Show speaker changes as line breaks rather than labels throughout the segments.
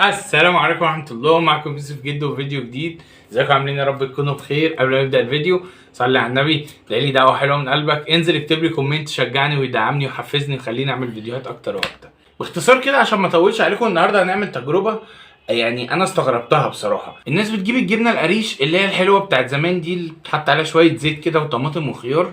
السلام عليكم ورحمة الله. معكم يوسف جدو وفيديو جديد. ازيكم عاملين؟ يا رب تكونوا بخير. قبل ما نبدأ الفيديو صلي على النبي، لي دعوة حلوة من قلبك، انزل اكتب لي كومنت شجعني ويدعمني ويحفزني ويخليني اعمل فيديوهات اكتر واكتر. باختصار كده عشان ما اطولش عليكم، النهارده هنعمل تجربة يعني انا استغربتها بصراحة. الناس بتجيب الجبنة القريش اللي هي الحلوة بتاعت زمان دي، اللي بتحط عليها شوية زيت كده وطماطم وخيار،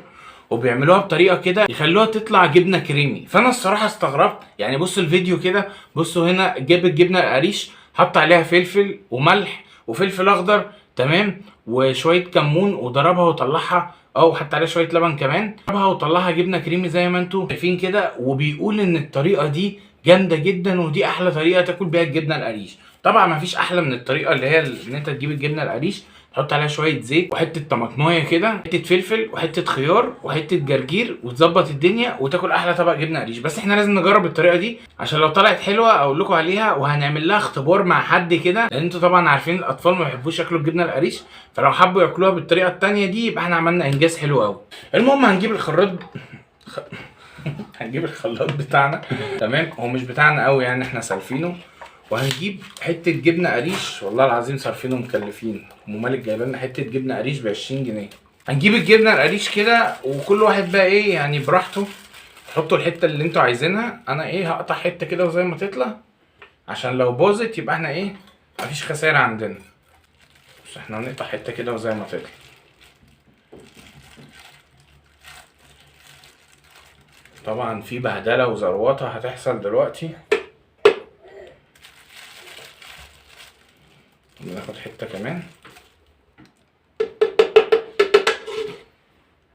وبيعملوها بطريقه كده يخلوها تطلع جبنه كريمي. فانا الصراحه استغربت. يعني بصوا الفيديو كده، بصوا هنا جاب الجبنه القريش، حط عليها فلفل وملح وفلفل اخضر، تمام، وشويه كمون، وضربها وطلعها، او حط عليها شويه لبن كمان، ضربها وطلعها جبنه كريمي زي ما انتم شايفين كده. وبيقول ان الطريقه دي جامده جدا، ودي احلى طريقه تاكل بيها الجبنه القريش. طبعا مفيش احلى من الطريقه اللي هي ان انت تجيب الجبنه القريش، تحط عليها شويه زيت وحته طماطمايه كده، حته فلفل وحته خيار وحته جرجير، وتظبط الدنيا وتاكل احلى طبق جبنه قريش. بس احنا لازم نجرب الطريقه دي عشان لو طلعت حلوه اقول لكم عليها، وهنعمل لها اختبار مع حد كده، لان انتوا طبعا عارفين الاطفال ما بيحبوش ياكلوا الجبنه القريش، فلو حبوا ياكلوها بالطريقه الثانيه دي يبقى احنا عملنا انجاز حلو قوي. المهم هنجيب الخراط هنجيب الخلاط بتاعنا، تمام، هو مش بتاعنا قوي يعني، احنا سالفينه. وهنجيب حته جبنه قريش، والله العظيم صارفين ومكلفين. ام مالك جايبه لنا حته جبنه قريش ب 20 جنيه. هنجيب الجبنه القريش كده، وكل واحد بقى ايه يعني براحته، حطوا الحته اللي انتوا عايزينها. انا ايه هقطع حته كده وزي ما تطلع، عشان لو باظت يبقى احنا ايه مفيش خساره عندنا. بس احنا هنقطع حته كده وزي ما تطلع. طبعا في بهدله وزروطه هتحصل دلوقتي. ناخد حته كمان.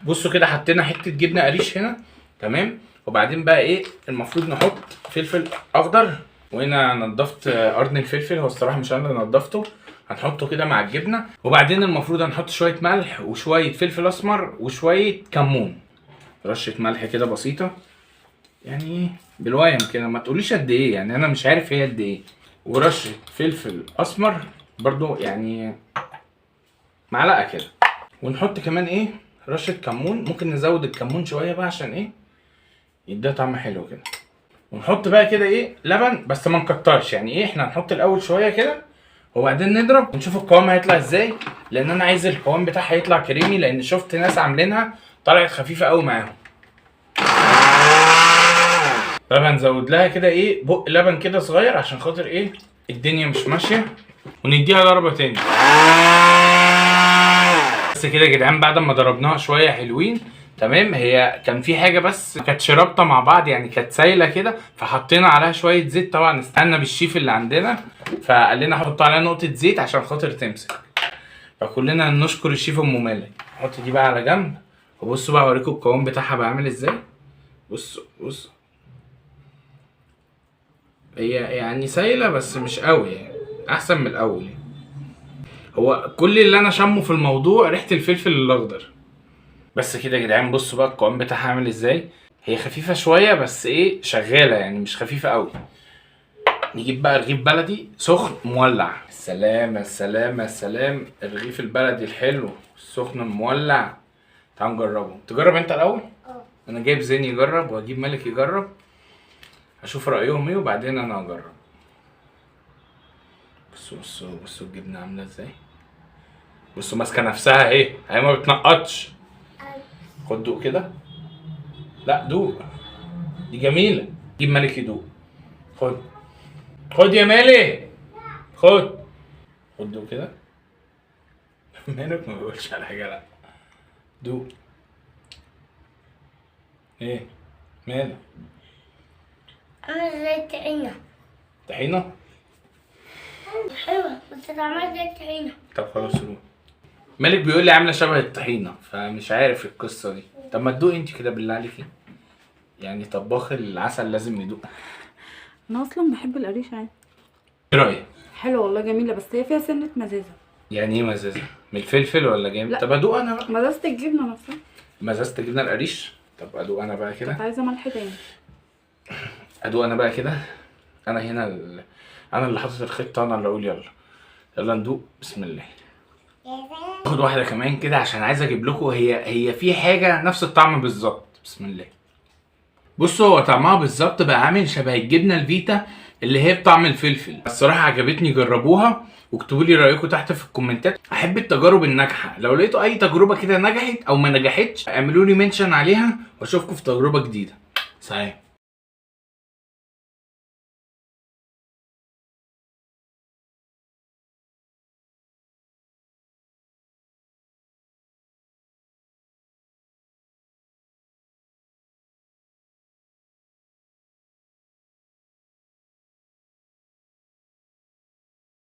بصوا كده حطينا حته جبنه قريش هنا، تمام. وبعدين بقى ايه المفروض نحط فلفل اخضر، وهنا نضفت قرن الفلفل، هو الصراحه مش انا اللي نضفته، هنحطه كده مع الجبنه. وبعدين المفروض هنحط شويه ملح وشويه فلفل اسمر وشويه كمون، رشه ملح كده بسيطه، يعني بالويم كده، ما تقوليش قد ايه يعني، انا مش عارف هي قد ايه. ورشه فلفل اسمر برضو يعني معلقه كده. ونحط كمان ايه رشه كمون، ممكن نزود الكمون شويه بقى عشان ايه يديها طعم حلو كده. ونحط بقى كده ايه لبن، بس ما نكترش يعني، ايه احنا هنحط الاول شويه كده وبعدين نضرب ونشوف القوام هيطلع ازاي، لان انا عايز القوام بتاعها يطلع كريمي، لان شفت ناس عاملينها طلعت خفيفه قوي معاهم. طب هنزود لها كده ايه بق لبن كده صغير عشان خاطر ايه الدنيا مش ماشيه، ونديها ضربه تاني. بس كده يا جدعان، بعد ما ضربناها شويه حلوين، تمام. هي كان في حاجه بس كانت رابطه مع بعض يعني، كانت سايله كده، فحطينا عليها شويه زيت. طبعا استنى بالشيف اللي عندنا فقال لنا حط عليها نقطه زيت عشان خاطر تمسك، فكلنا نشكر الشيف ام مالك. نحط دي بقى على جنب، وبصوا بقى اوريكم القوام بتاعها بقى عامل ازاي. بصوا هي يعني سايله بس مش قوي يعني، احسن من الاول يعني. هو كل اللي انا شامه في الموضوع ريحه الفلفل الاخضر. بس كده يا جدعان، بصوا بقى القوام بتاعها عامل ازاي. هي خفيفه شويه بس ايه شغاله يعني، مش خفيفه قوي. نجيب بقى رغيف بلدي سخن مولع. السلام السلام السلام، الرغيف البلدي الحلو السخن مولع. تعال نجربه. تجرب انت الاول؟ انا جايب زين يجرب وهجيب ملك يجرب، هشوف رايهم ايه وبعدين انا هجرب. بصوا الجبنه عامله ازاي. بصوا ماسكه نفسها اهي، هي ما بتنقطش. خد دوق كده. لا دوق، دي جميله. جيب مالك يدوق. خد يا مالك، خد دوق كده. مالك ما بيقولش على حاجه، لا دوق. ايه مالك؟
عامل زي الطحينة.
طحينه
حلوة بس طعمها زي الطحينة.
طب خلاص روح. مالك بيقول لي عامله شبه الطحينه، فمش عارف القصه دي. طب ما تدوق انت كده بالله عليكي، يعني طباخ العسل لازم يدوق.
انا اصلا بحب القريش عادي.
ايه رايك؟
حلوه والله جميله، بس هي فيها سنه مزازه.
يعني ايه مزازه؟ من الفلفل ولا جامد؟
لا.
طب ادوق انا بقى.
مزازه الجبنه نفسها.
مزازه جبنه القريش. طب ادوق انا بقى كده.
كنت عايزه ملح تاني.
ادوق انا بقى كده. انا هنا انا اللي حاطط الخطه، انا اللي اقول يلا. يلا ندوق. بسم الله. خد واحده كمان كده عشان عايز اجيب لكم، هي في حاجه نفس الطعم بالظبط. بسم الله. بصوا هو طعمها بالظبط بقى عامل شبه الجبنه الفيتا اللي هي بطعم الفلفل. الصراحه عجبتني، جربوها واكتبوا لي رايكم تحت في الكومنتات. احب التجارب الناجحه، لو لقيتوا اي تجربه كده نجحت او ما نجحتش اعملوا لي منشن عليها، واشوفكم في تجربه جديده. سلام.